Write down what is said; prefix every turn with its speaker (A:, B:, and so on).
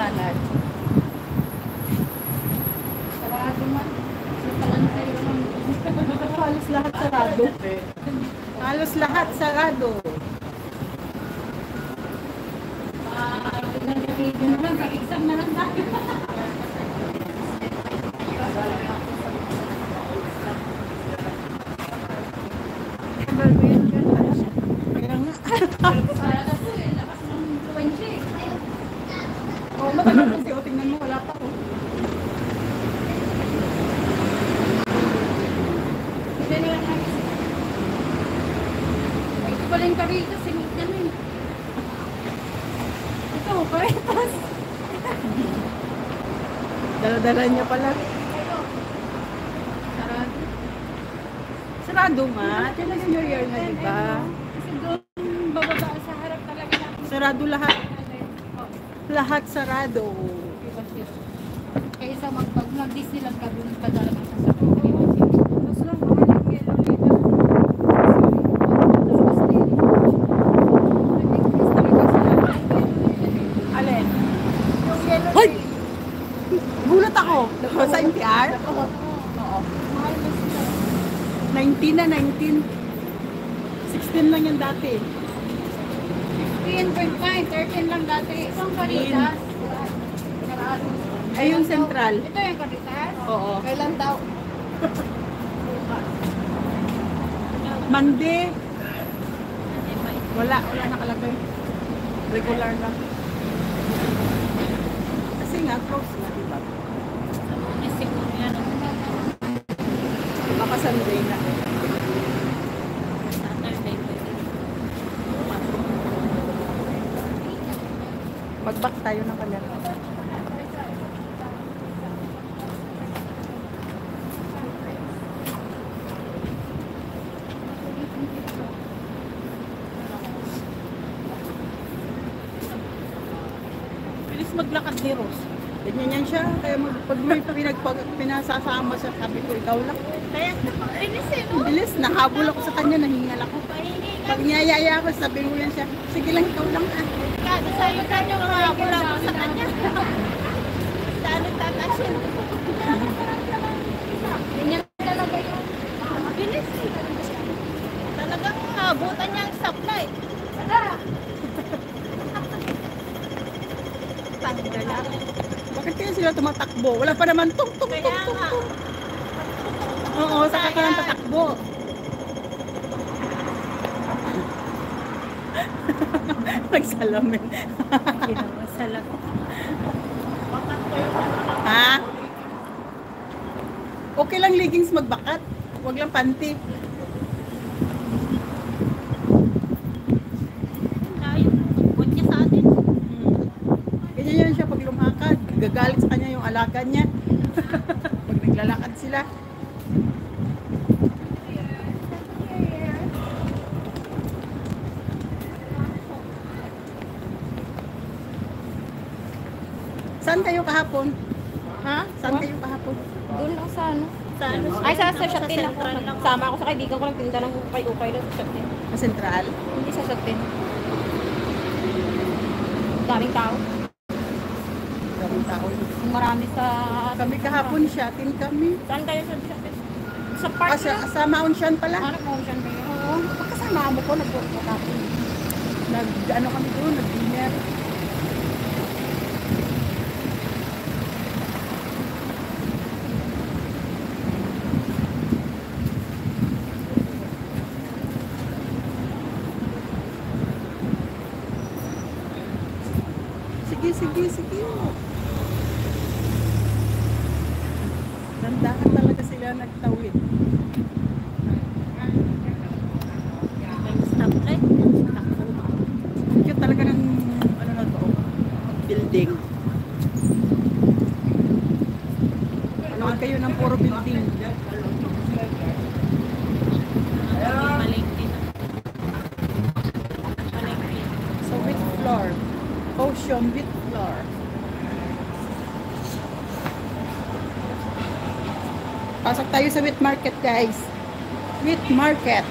A: dalan. Sarado man.
B: Halos lahat sarado. Halos lahat sarado.
A: Exam na lang tayo.
B: Kaya nga. Oh, matagal kasi. O, tingnan mo, wala pa ko.
A: Ito pala yung karito, singit na rin. Ito, paritas.
B: Dala-dala niya pala.
A: Sarado.
B: Sarado nga. Talaga New Year na, diba?
A: Kasi doon, bababa sa harap talaga natin.
B: Sarado lahat. Lahat sarado.
A: Kaysa mag-Disneyland ka, doon pa talaga sa sarado. Mas lang, yellow leader.
B: Alin? Hoy! Gulat ako. Sa NTR? Oo. 19 na, 19. 16 lang yan dati.
A: 15.9, 13 lang dati. Isang karitas.
B: Ay, yung central.
A: Ito yung karitas?
B: Oo.
A: Kailan daw?
B: Monday. Wala nakalagay. Regular lang. Kasi nga, close na, diba? Baka Sunday na. Mag-back tayo ng kalera. Bilis maglakad ni Rose. Ganyan yan siya. Kaya pag may pinasasama siya, sabi ko, ikaw lang.
A: Kaya, bilis eh, no?
B: Bilis, nahabol ako sa kanya, nahingal ako. Pag niyayaya ako, sabi ko yan siya, sige lang, ikaw lang ah.
A: Kada sa'yo ka nyo nakakula ko sa kanya. Saan nagtatasin? Ganyan talaga yun. Bilis eh. Talagang abutan niya ang supply. Tanggal lang.
B: Bakit kaya sila tumatakbo? Wala pa naman tung. Oo, saka ka lang tatakbo. Nagsalamin.
A: Ginawa sa lahat.
B: Ha? Okay lang leggings magbakat. Huwag lang panty.
A: Huwag niya sa atin.
B: Ganyan yan siya pag lumakad. Gagalit sa kanya yung alaga niya. Pag naglalakad sila. Saan kayo kahapon?
A: Ha?
B: Saan kayo kahapon?
A: Doon lang sa ano?
B: Sa ano?
A: Ay, sa Shoptin ako. Sama ako sa kaibigan ko, nagtinda ng ukay-ukay lang sa Shoptin.
B: Sa Central?
A: Hindi sa Shoptin. Daming tao.
B: Daming tao.
A: Marami sa...
B: Kami kahapon shopping kami.
A: Saan kayo sa Shoptin? Sa park
B: Sa Mount Shan pala.
A: Ano po siya kayo?
B: Oo. Pagkasama mo ko, nag-workout ako. Nag-ano kami doon, nag-dinner. Sige. Nandahan talaga sila nagtawid.
A: Stoplight.
B: Cute talaga ng ano na to, building. Ano kayo ng puro building.
A: Malingkin.
B: So with floor. Ocean with floor. Pasok tayo sa wheat market, guys. Wheat market.